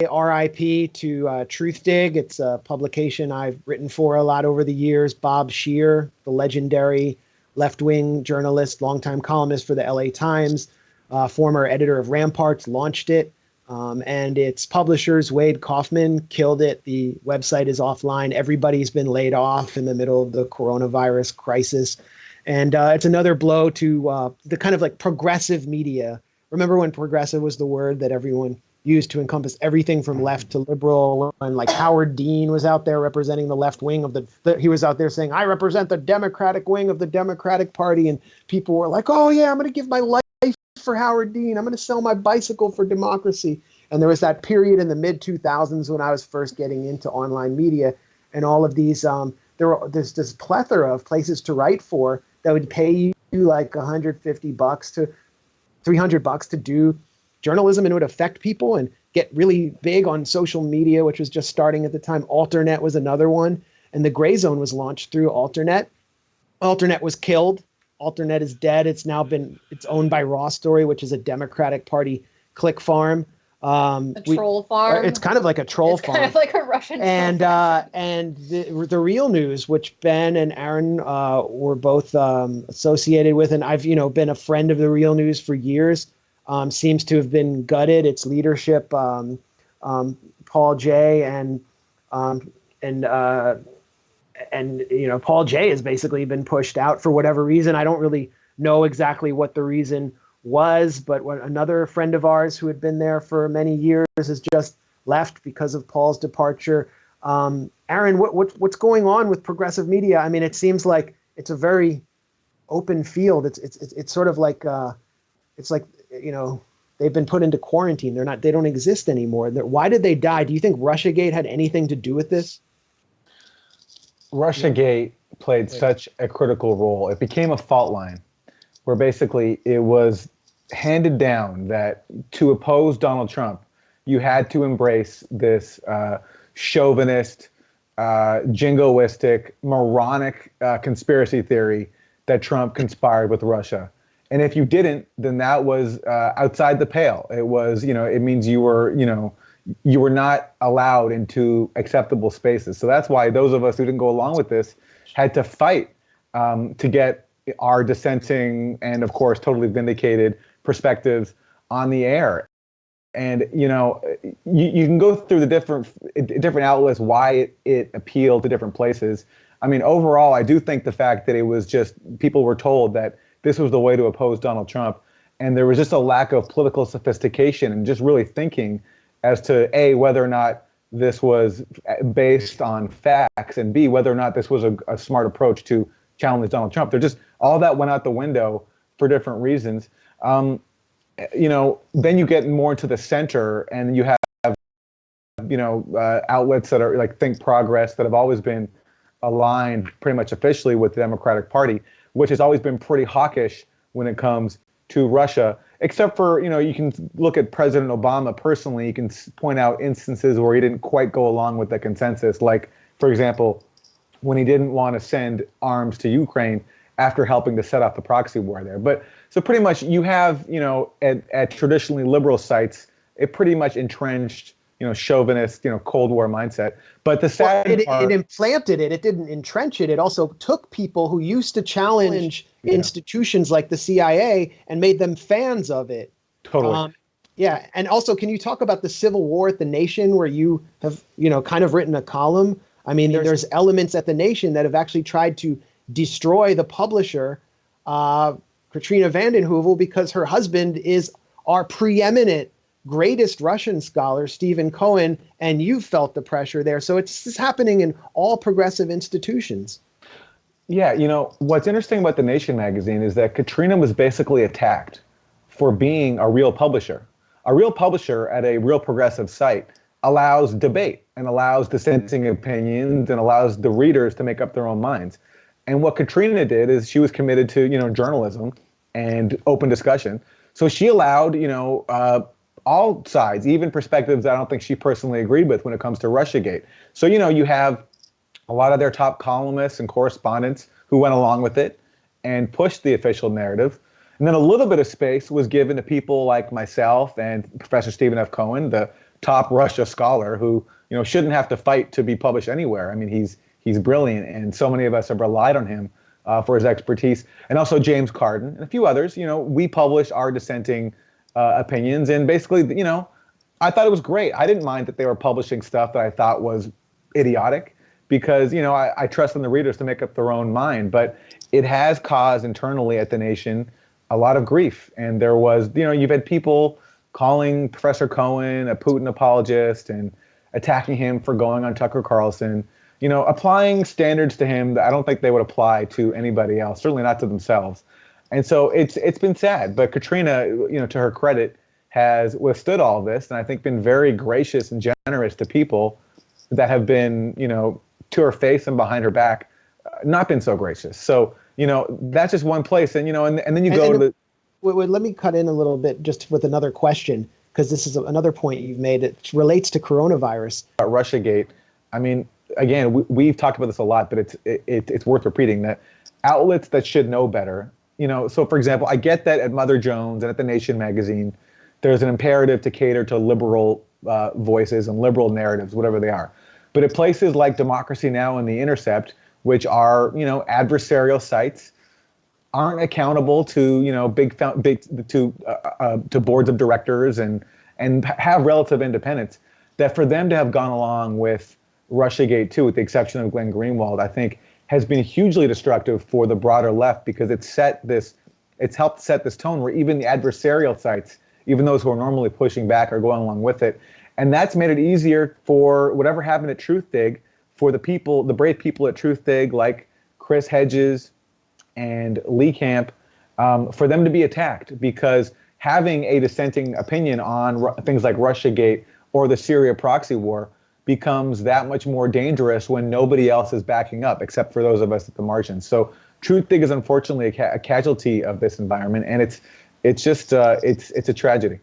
RIP to Truthdig. It's a publication I've written for a lot over the years. Bob Scheer, the legendary left-wing journalist, longtime columnist for the LA Times, former editor of Ramparts, launched it. And its publishers, Wade Kaufman, killed it. The website is offline. Everybody's been laid off in the middle of the coronavirus crisis. And it's another blow to the kind of like progressive media. Remember when progressive was the word that everyone used to encompass everything from left to liberal, and like Howard Dean was out there representing the left wing of he was out there saying, I represent the Democratic wing of the Democratic Party. And people were like, oh yeah, I'm going to give my life for Howard Dean. I'm going to sell my bicycle for democracy. And there was that period in the mid 2000s when I was first getting into online media, and all of these, there's this plethora of places to write for that would pay you like $150 to $300 to do journalism, and it would affect people and get really big on social media, which was just starting at the time. Alternet was another one. And the Gray Zone was launched through Alternet. Alternet was killed. Alternet is dead. It's owned by Raw Story, which is a Democratic Party click farm. Troll farm. It's kind of like a troll farm. It's kind of like a Russian. And the Real News, which Ben and Aaron were both associated with, and I've been a friend of the Real News for years. Seems to have been gutted. Its leadership, Paul Jay and Paul Jay has basically been pushed out for whatever reason. I don't really know exactly what the reason was, but another friend of ours who had been there for many years has just left because of Paul's departure. Aaron, what's going on with progressive media? I mean, it seems like it's a very open field. It's sort of like it's like, they've been put into quarantine. They don't exist anymore. Why did they die? Do you think Russiagate had anything to do with this? Russiagate played such a critical role. It became a fault line where basically it was handed down that to oppose Donald Trump, you had to embrace this chauvinist, jingoistic, moronic conspiracy theory that Trump conspired with Russia. And if you didn't, then that was outside the pale. It was, it means you were not allowed into acceptable spaces. So that's why those of us who didn't go along with this had to fight to get our dissenting and, of course, totally vindicated perspectives on the air. And, you can go through the different outlets, why it appealed to different places. I mean, overall, I do think the fact that it was just people were told that this was the way to oppose Donald Trump. And there was just a lack of political sophistication and just really thinking as to, A, whether or not this was based on facts, and B, whether or not this was a smart approach to challenge Donald Trump. All that went out the window for different reasons. Then you get more into the center, and you have, outlets that are like Think Progress that have always been aligned pretty much officially with the Democratic Party, which has always been pretty hawkish when it comes to Russia, except for, you can look at President Obama personally. You can point out instances where he didn't quite go along with the consensus. Like, for example, when he didn't want to send arms to Ukraine after helping to set off the proxy war there. But so pretty much you have, at traditionally liberal sites, it pretty much entrenched, chauvinist, Cold War mindset. But the sad part, it implanted it. It didn't entrench it. It also took people who used to challenge institutions like the CIA and made them fans of it. Totally. And also, can you talk about the Civil War at The Nation, where you have, kind of written a column? I mean, there's elements at The Nation that have actually tried to destroy the publisher, Katrina vanden Heuvel, because her husband is our preeminent greatest Russian scholar, Stephen Cohen, and you felt the pressure there. So it's happening in all progressive institutions. Yeah, what's interesting about The Nation magazine is that Katrina was basically attacked for being a real publisher. A real publisher at a real progressive site allows debate and allows dissenting opinions and allows the readers to make up their own minds. And what Katrina did is she was committed to, journalism and open discussion. So she allowed, all sides, even perspectives I don't think she personally agreed with when it comes to Russiagate. So, you have a lot of their top columnists and correspondents who went along with it and pushed the official narrative. And then a little bit of space was given to people like myself and Professor Stephen F. Cohen, the top Russia scholar who, shouldn't have to fight to be published anywhere. I mean, he's brilliant, and so many of us have relied on him for his expertise. And also James Carden and a few others. We publish our dissenting opinions, and basically, I thought it was great. I didn't mind that they were publishing stuff that I thought was idiotic because, I trust in the readers to make up their own mind. But it has caused internally at the Nation a lot of grief. And there was, you've had people calling Professor Cohen a Putin apologist and attacking him for going on Tucker Carlson, applying standards to him that I don't think they would apply to anybody else, certainly not to themselves. And so it's been sad. But Katrina, to her credit, has withstood all of this, and I think been very gracious and generous to people that have been, to her face and behind her back, not been so gracious. So, that's just one place. And, and then you go to the... Let me cut in a little bit just with another question, because this is another point you've made. It relates to coronavirus. Russiagate. I mean, again, we've talked about this a lot, but it's worth repeating that outlets that should know better, so for example, I get that at Mother Jones and at The Nation magazine, there's an imperative to cater to liberal voices and liberal narratives, whatever they are. But at places like Democracy Now! And The Intercept, which are, adversarial sites, aren't accountable to, to boards of directors and have relative independence, that for them to have gone along with Russiagate too, with the exception of Glenn Greenwald, I think has been hugely destructive for the broader left, because it's helped set this tone where even the adversarial sites, even those who are normally pushing back, are going along with it. And that's made it easier for whatever happened at Truthdig, for the brave people at Truthdig, like Chris Hedges and Lee Camp, for them to be attacked, because having a dissenting opinion on things like Russiagate or the Syria proxy war becomes that much more dangerous when nobody else is backing up, except for those of us at the margins. So Truthdig is unfortunately a casualty of this environment, and it's just it's a tragedy.